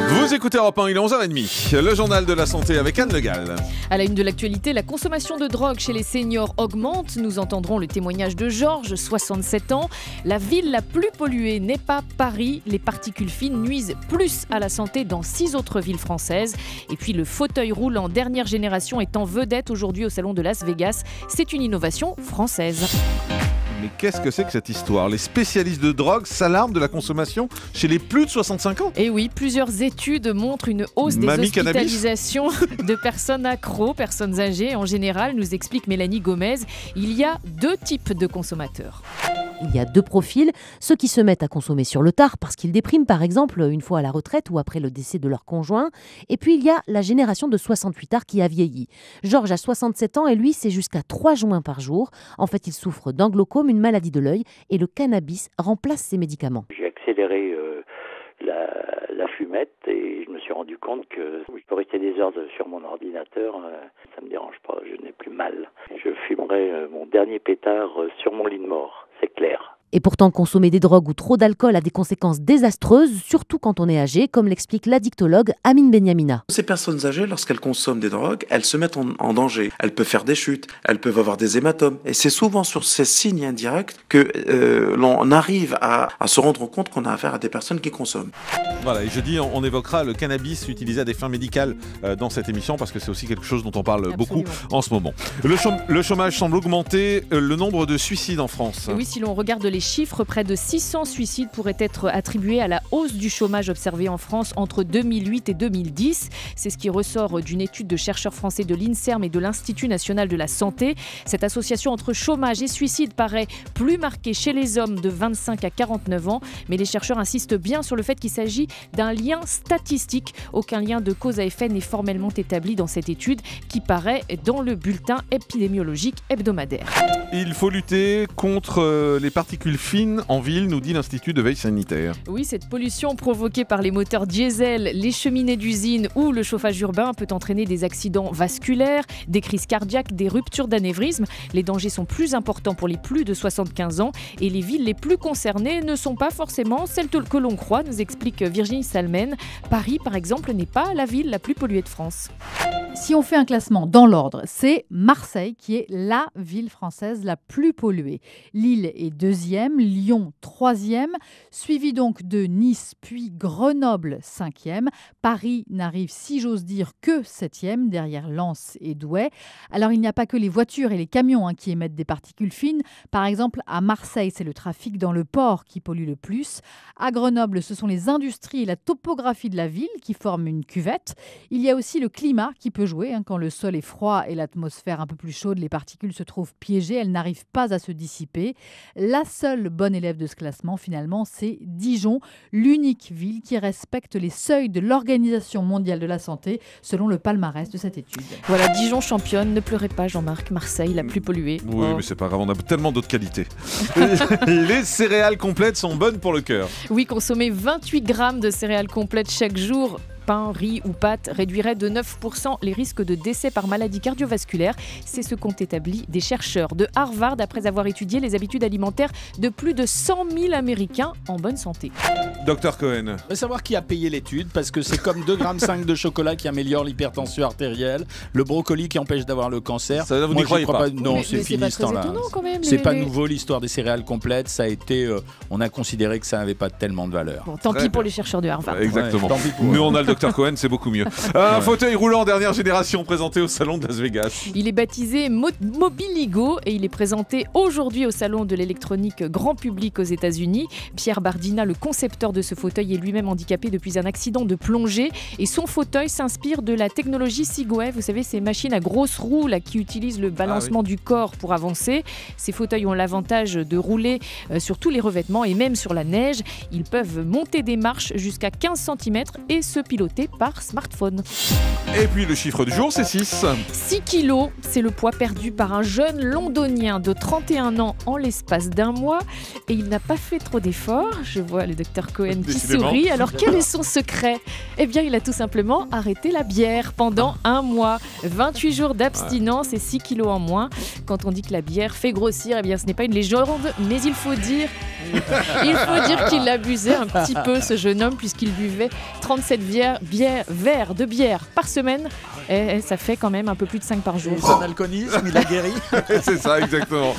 Vous écoutez Europe 1, il est 11h30. Le journal de la santé avec Anne Le Gall. À la une de l'actualité, la consommation de drogue chez les seniors augmente. Nous entendrons le témoignage de Georges, 67 ans. La ville la plus polluée n'est pas Paris. Les particules fines nuisent plus à la santé dans 6 autres villes françaises. Et puis le fauteuil roulant dernière génération est en vedette aujourd'hui au salon de Las Vegas. C'est une innovation française. Mais qu'est-ce que c'est que cette histoire? Les spécialistes de drogue s'alarment de la consommation chez les plus de 65 ans. Et oui, plusieurs études montrent une hausse des hospitalisations de personnes accros, personnes âgées en général, nous explique Mélanie Gomez. Il y a 2 types de consommateurs. Il y a 2 profils, ceux qui se mettent à consommer sur le tard parce qu'ils dépriment par exemple une fois à la retraite ou après le décès de leur conjoint. Et puis il y a la génération de 68 ards qui a vieilli. Georges a 67 ans et lui c'est jusqu'à 3 joints par jour. En fait il souffre d'un glaucome, une maladie de l'œil et le cannabis remplace ses médicaments. J'ai accéléré la fumette et je me suis rendu compte que je peux rester des heures sur mon ordinateur, ça me dérange pas, je n'ai plus mal. Je fumerai mon dernier pétard sur mon lit de mort, c'est clair. Et pourtant, consommer des drogues ou trop d'alcool a des conséquences désastreuses, surtout quand on est âgé, comme l'explique l'addictologue Amine Benyamina. Ces personnes âgées, lorsqu'elles consomment des drogues, elles se mettent en danger. Elles peuvent faire des chutes, elles peuvent avoir des hématomes. Et c'est souvent sur ces signes indirects que l'on arrive à se rendre compte qu'on a affaire à des personnes qui consomment. Voilà, et jeudi, on évoquera le cannabis utilisé à des fins médicales dans cette émission, parce que c'est aussi quelque chose dont on parle beaucoup en ce moment. Le chômage semble augmenter, le nombre de suicides en France. Et oui, si l'on regarde les chiffres, près de 600 suicides pourraient être attribués à la hausse du chômage observé en France entre 2008 et 2010. C'est ce qui ressort d'une étude de chercheurs français de l'INSERM et de l'Institut national de la santé. Cette association entre chômage et suicide paraît plus marquée chez les hommes de 25 à 49 ans. Mais les chercheurs insistent bien sur le fait qu'il s'agit d'un lien statistique. Aucun lien de cause à effet n'est formellement établi dans cette étude qui paraît dans le bulletin épidémiologique hebdomadaire. Il faut lutter contre les particules fines en ville, nous dit l'Institut de veille sanitaire. Oui, cette pollution provoquée par les moteurs diesel, les cheminées d'usine ou le chauffage urbain peut entraîner des accidents vasculaires, des crises cardiaques, des ruptures d'anévrisme. Les dangers sont plus importants pour les plus de 75 ans et les villes les plus concernées ne sont pas forcément celles que l'on croit, nous explique Virginie Salmen. Paris, par exemple, n'est pas la ville la plus polluée de France. Si on fait un classement dans l'ordre, c'est Marseille qui est la ville française la plus polluée. Lille est 2e, Lyon 3e, suivi donc de Nice puis Grenoble 5e. Paris n'arrive, si j'ose dire, que 7e, derrière Lens et Douai. Alors il n'y a pas que les voitures et les camions qui émettent des particules fines. Par exemple, à Marseille, c'est le trafic dans le port qui pollue le plus. À Grenoble, ce sont les industries et la topographie de la ville qui forment une cuvette. Il y a aussi le climat qui peut jouer. Quand le sol est froid et l'atmosphère un peu plus chaude, les particules se trouvent piégées, elles n'arrivent pas à se dissiper. La seule bonne élève de ce classement, finalement, c'est Dijon, l'unique ville qui respecte les seuils de l'Organisation mondiale de la santé, selon le palmarès de cette étude. Voilà, Dijon championne, ne pleurez pas Jean-Marc, Marseille la plus polluée. Oui, mais c'est pas grave, on a tellement d'autres qualités. Les céréales complètes sont bonnes pour le cœur. Oui, consommer 28 grammes de céréales complètes chaque jour, pain, riz ou pâtes, réduirait de 9% les risques de décès par maladie cardiovasculaire. C'est ce qu'ont établi des chercheurs de Harvard après avoir étudié les habitudes alimentaires de plus de 100 000 Américains en bonne santé. Docteur Cohen. On va savoir qui a payé l'étude, parce que c'est comme 2,5 g de chocolat qui améliore l'hypertension artérielle, le brocoli qui empêche d'avoir le cancer. Ça, vous n'y croyez pas? Non, c'est fini ce temps-là. C'est pas nouveau l'histoire des céréales complètes. Ça a été, on a considéré que ça n'avait pas tellement de valeur. Bon, tant pis pour les chercheurs de Harvard. Exactement. Ouais, nous, on a le Docteur Cohen, c'est beaucoup mieux. Un fauteuil roulant dernière génération présenté au salon de Las Vegas. Il est baptisé Mobiligo et il est présenté aujourd'hui au salon de l'électronique grand public aux États-Unis. Pierre Bardina, le concepteur de ce fauteuil, est lui-même handicapé depuis un accident de plongée et son fauteuil s'inspire de la technologie Segway. Vous savez, ces machines à grosses roues là, qui utilisent le balancement du corps pour avancer. Ces fauteuils ont l'avantage de rouler sur tous les revêtements et même sur la neige. Ils peuvent monter des marches jusqu'à 15 cm et se piloter par smartphone. Et puis le chiffre du jour, c'est 6. 6 kilos, c'est le poids perdu par un jeune londonien de 31 ans en l'espace d'un mois. Et il n'a pas fait trop d'efforts. Je vois le docteur Cohen qui sourit. Alors quel est son secret? Eh bien, il a tout simplement arrêté la bière pendant un mois. 28 jours d'abstinence et 6 kilos en moins. Quand on dit que la bière fait grossir, eh bien, ce n'est pas une légende, mais il faut dire qu'il abusait un petit peu, ce jeune homme, puisqu'il buvait 37 bières verres de bière par semaine. Et ça fait quand même un peu plus de 5 par jour. Et son alcoolisme, il a guéri. C'est ça, exactement.